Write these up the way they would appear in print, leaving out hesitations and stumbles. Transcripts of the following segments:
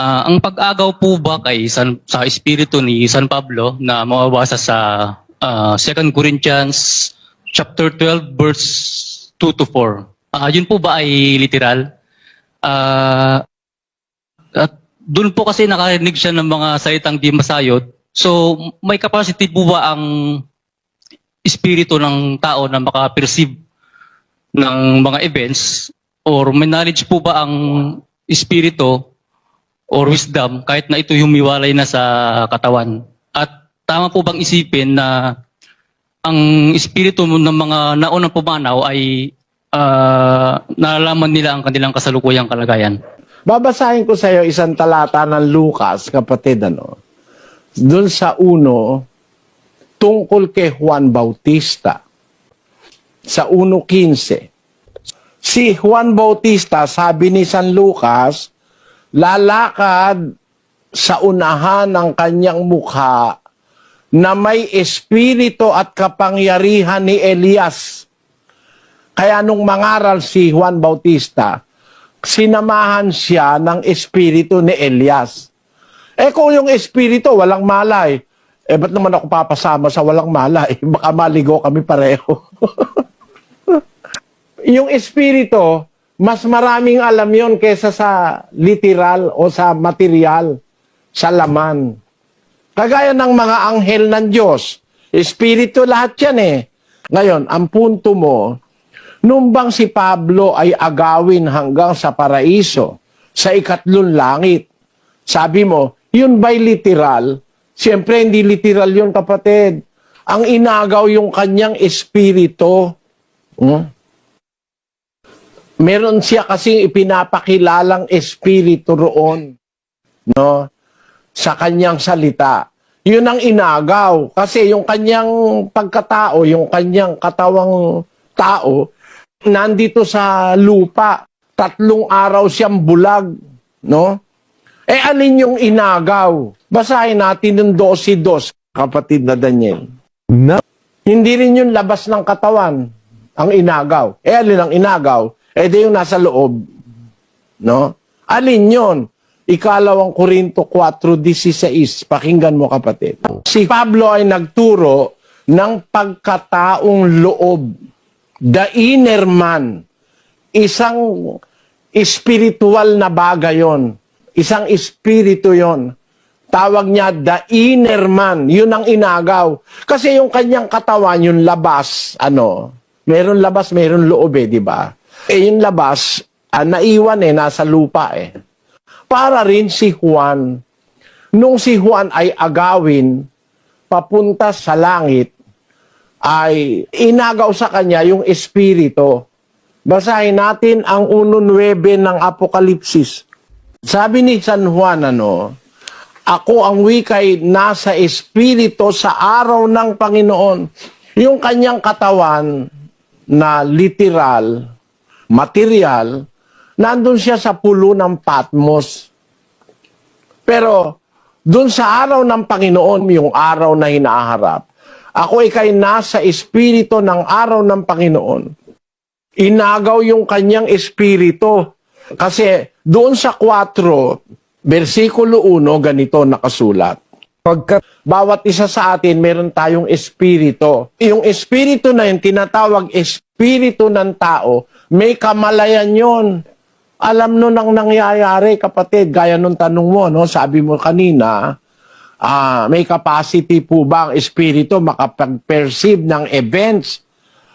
Ang pag-agaw po ba sa espiritu ni San Pablo na mababasa sa 2 Corinthians chapter 12 verse 2 to 4. Yun po ba ay literal? At doon po kasi nakarinig siya ng mga salitang di masayod. So may capacity po ba ang espiritu ng tao na makaperceive ng mga events, or may knowledge po ba ang espiritu or wisdom kahit na ito humiwalay na sa katawan? At tama po bang isipin na ang espiritu ng mga naunang pumanaw ay nalalaman nila ang kanilang kasalukuyang kalagayan? Babasahin ko sa iyo isang talata ng Lucas, kapatid, doon sa 1, tungkol kay Juan Bautista. Sa 1:15. Si Juan Bautista, sabi ni San Lucas, lalakad sa unahan ng kanyang mukha na may espiritu at kapangyarihan ni Elias. Kaya nung mangaral si Juan Bautista, sinamahan siya ng espiritu ni Elias. Kung yung espiritu walang malay, ba't naman ako papasama sa walang malay? Baka maligo kami pareho. Yung espiritu, mas maraming alam yon kaysa sa literal o sa material, sa laman. Kagaya ng mga anghel ng Diyos, espiritu lahat yan Ngayon, ang punto mo, nung bang si Pablo ay agawin hanggang sa paraiso, sa 3 langit, sabi mo, yun ba'y literal? Siyempre, hindi literal yun, kapatid. Ang inagaw yung kanyang espiritu. Meron siya kasing ipinapakilalang espiritu roon, sa kanyang salita. Yun ang inagaw. Kasi yung kanyang pagkatao, yung kanyang katawang tao, nandito sa lupa. 3 araw siyang bulag, alin yung inagaw? Basahin natin yung 12:2, kapatid na Daniel. No. Hindi rin yung labas ng katawan ang inagaw. Alin ang inagaw? Di yung nasa loob. Alin yun? 2 Korinto 4:16. Pakinggan mo, kapatid. Si Pablo ay nagturo ng pagkataong loob. The inner man. Isang spiritual na bagay yon. Isang espiritu yon. Tawag niya the inner man. Yun ang inagaw. Kasi yung kanyang katawan, yung labas, meron labas, meron loob di ba? Yung labas, naiwan nasa lupa Para rin si Juan, nung si Juan ay agawin, papunta sa langit, ay inagaw sa kanya yung espiritu. Basahin natin ang 1:9 ng Apokalipsis. Sabi ni San Juan, ako ang wika'y nasa espiritu sa araw ng Panginoon. Yung kanyang katawan na literal, material, nandun siya sa pulo ng Patmos. Pero, dun sa araw ng Panginoon, yung araw na hinaharap, ako ika'y nasa espiritu ng araw ng Panginoon. Inagaw yung kanyang espiritu. Kasi, doon sa 4, versikulo 1, ganito nakasulat. Bawat isa sa atin, meron tayong espiritu. Yung espiritu na yun, tinatawag espiritu ng tao, may kamalayan yun. Alam nun ang nangyayari, kapatid, gaya nung tanong mo, sabi mo kanina, may capacity po ba ang espiritu makapag-perceive ng events?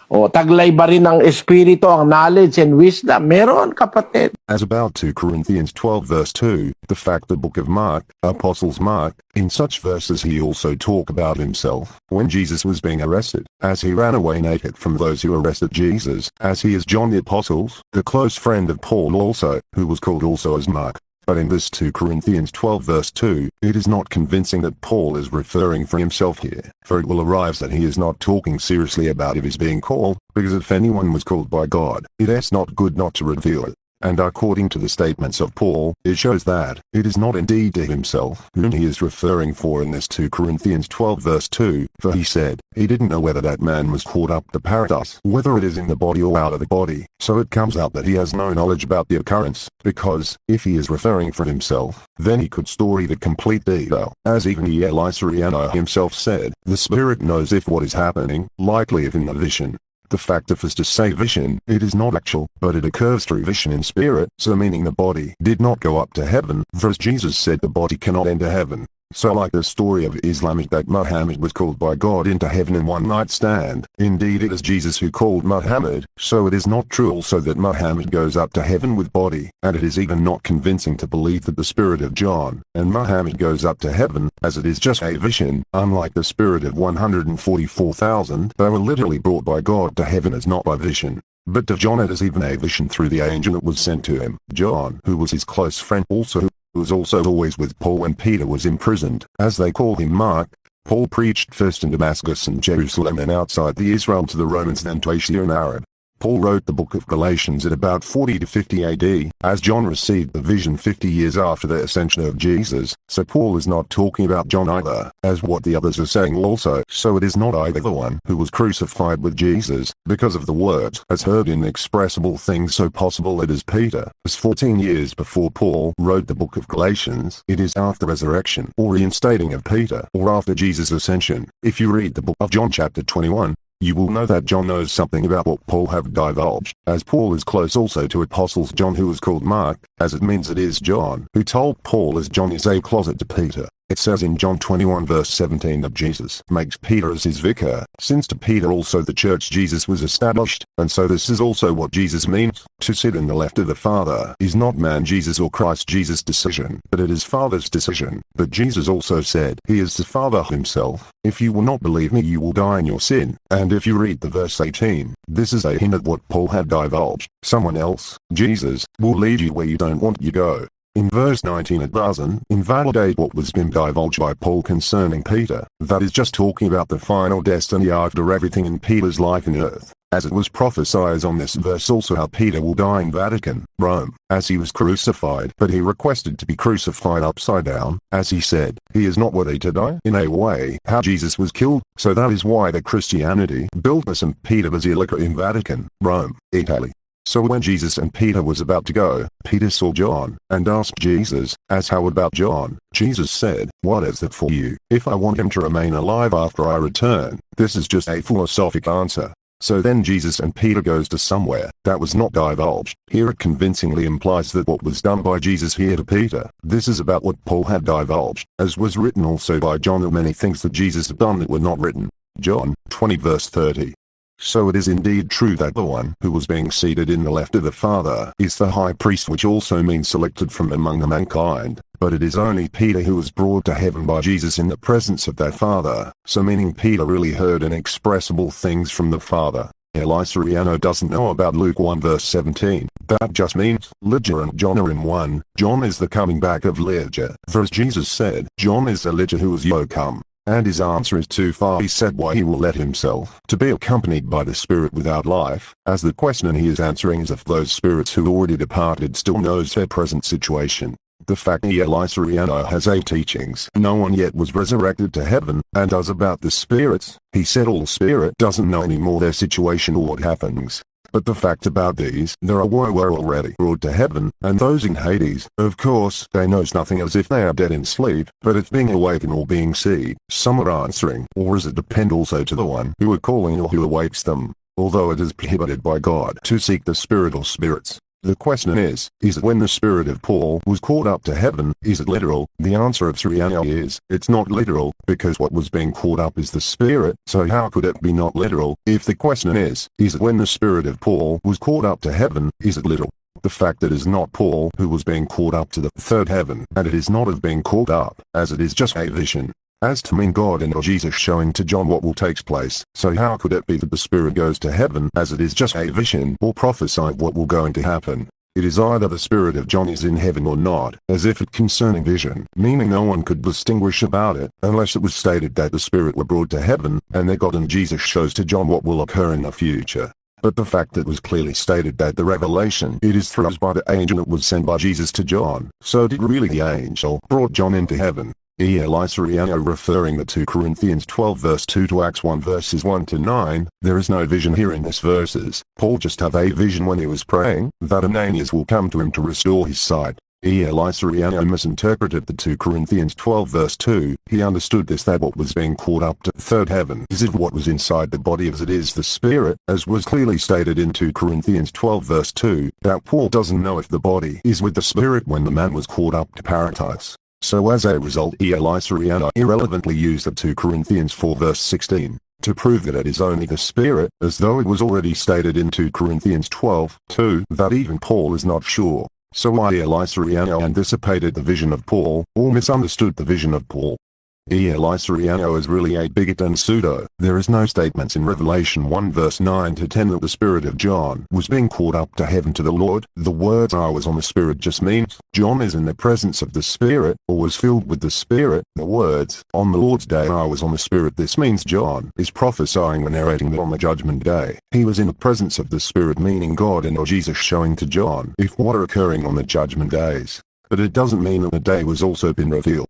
O taglay ba rin ng espiritu ang knowledge and wisdom? Meron, kapatid. As about 2 Corinthians 12 verse 2, the fact the book of Mark, Apostles Mark, in such verses he also talk about himself, when Jesus was being arrested, as he ran away naked from those who arrested Jesus, as he is John the Apostles, the close friend of Paul also, who was called also as Mark. But in this 2 Corinthians 12 verse 2, it is not convincing that Paul is referring for himself here, for it will arise that he is not talking seriously about if he's being called, because if anyone was called by God, it is not good not to reveal it. And according to the statements of Paul, it shows that it is not indeed to himself whom he is referring for in this 2 Corinthians 12 verse 2, for he said, he didn't know whether that man was caught up to paradise, whether it is in the body or out of the body. So it comes out that he has no knowledge about the occurrence, because, if he is referring for himself, then he could story the complete detail. As even ISRAELITES himself said, the Spirit knows if what is happening, likely if in a vision. The fact of is to say vision, it is not actual, but it occurs through vision in spirit, so meaning the body did not go up to heaven, for as Jesus said the body cannot enter heaven. So like the story of Islamic that Muhammad was called by God into heaven in one night stand, indeed it is Jesus who called Muhammad, so it is not true also that Muhammad goes up to heaven with body, and it is even not convincing to believe that the spirit of John and Muhammad goes up to heaven, as it is just a vision, unlike the spirit of 144,000, they were literally brought by God to heaven as not by vision. But to John it is even a vision through the angel that was sent to him. John, who was his close friend also, who was also always with Paul when Peter was imprisoned, as they call him Mark. Paul preached first in Damascus and Jerusalem and outside the Israel to the Romans then to Asia and Arab. Paul wrote the book of Galatians at about 40 to 50 AD, as John received the vision 50 years after the ascension of Jesus, so Paul is not talking about John either, as what the others are saying also, so it is not either the one who was crucified with Jesus, because of the words, as heard inexpressible things so possible it is Peter, as 14 years before Paul wrote the book of Galatians, it is after resurrection, or reinstating of Peter, or after Jesus' ascension. If you read the book of John chapter 21, you will know that John knows something about what Paul have divulged, as Paul is close also to apostles John who was called Mark, as it means it is John who told Paul as John is a closet to Peter. It says in John 21 verse 17 that Jesus makes Peter as his vicar, since to Peter also the church Jesus was established, and so this is also what Jesus means. To sit in the left of the Father is not man Jesus or Christ Jesus' decision, but it is Father's decision. But Jesus also said, he is the Father himself. If you will not believe me you will die in your sin. And if you read the verse 18, this is a hint at what Paul had divulged. Someone else, Jesus, will lead you where you don't want you go. In verse 19 it doesn't invalidate what was been divulged by Paul concerning Peter, that is just talking about the final destiny after everything in Peter's life in earth, as it was prophesied on this verse also how Peter will die in Vatican, Rome, as he was crucified, but he requested to be crucified upside down, as he said, he is not worthy to die, in a way, how Jesus was killed, so that is why the Christianity built the St. Peter Basilica in Vatican, Rome, Italy. So when Jesus and Peter was about to go, Peter saw John, and asked Jesus, as how about John? Jesus said, what is that for you? If I want him to remain alive after I return, this is just a philosophic answer. So then Jesus and Peter goes to somewhere that was not divulged. Here it convincingly implies that what was done by Jesus here to Peter, this is about what Paul had divulged, as was written also by John of many things that Jesus had done that were not written. John 20 verse 30. So it is indeed true that the one who was being seated in the left of the Father is the high priest, which also means selected from among the mankind, but it is only Peter who was brought to heaven by Jesus in the presence of that Father, so meaning Peter really heard inexpressible things from the Father. ISRAELITES doesn't know about Luke 1 verse 17, that just means, Elijah and John are in one. John is the coming back of Elijah, for as Jesus said, John is Elijah who was yet come. And his answer is too far. He said why he will let himself to be accompanied by the spirit without life, as the question he is answering is if those spirits who already departed still knows their present situation. The fact ISRAELITES has 8 teachings. No one yet was resurrected to heaven, and does about the spirits. He said all spirit doesn't know anymore their situation or what happens. But the fact about these, there were already brought to heaven, and those in Hades, of course, they knows nothing as if they are dead in sleep, but it's being awakened or being seed. Some are answering, or does it depend also to the one who are calling or who awakes them, although it is prohibited by God to seek the spirit or spirits. The question is it when the spirit of Paul was caught up to heaven, is it literal? The answer of ISRAELITES is, it's not literal, because what was being caught up is the spirit, so how could it be not literal? If the question is it when the spirit of Paul was caught up to heaven, is it literal? The fact that it is not Paul who was being caught up to the third heaven, and it is not of being caught up, as it is just a vision. As to mean God and Jesus showing to John what will take place, so how could it be that the Spirit goes to heaven as it is just a vision or prophesy what will going to happen? It is either the Spirit of John is in heaven or not, as if it concerning vision, meaning no one could distinguish about it, unless it was stated that the Spirit were brought to heaven, and that God and Jesus shows to John what will occur in the future. But the fact that was clearly stated that the revelation it is through by the angel it was sent by Jesus to John, so did really the angel brought John into heaven. ISRAELITES referring the 2 Corinthians 12 verse 2 to Acts 1 verses 1 to 9, there is no vision here in this verses. Paul just have a vision when he was praying, that Ananias will come to him to restore his sight. ISRAELITES misinterpreted the 2 Corinthians 12 verse 2, he understood this that what was being caught up to third heaven is it what was inside the body as it is the spirit, as was clearly stated in 2 Corinthians 12 verse 2, that Paul doesn't know if the body is with the spirit when the man was caught up to paradise. So as a result ISRAELITES irrelevantly used the 2 Corinthians 4 verse 16, to prove that it is only the spirit, as though it was already stated in 2 Corinthians 12, 2, that even Paul is not sure. So ISRAELITES anticipated the vision of Paul, or misunderstood the vision of Paul. ISRAELITES is really a bigot and pseudo. There is no statements in Revelation 1 verse 9 to 10 that the spirit of John was being caught up to heaven to the Lord. The words I was on the spirit just means John is in the presence of the spirit, or was filled with the spirit. The words on the Lord's day I was on the spirit, this means John is prophesying and narrating that on the judgment day he was in the presence of the spirit, meaning God and or Jesus showing to John if what are occurring on the judgment days. But it doesn't mean that the day was also been revealed.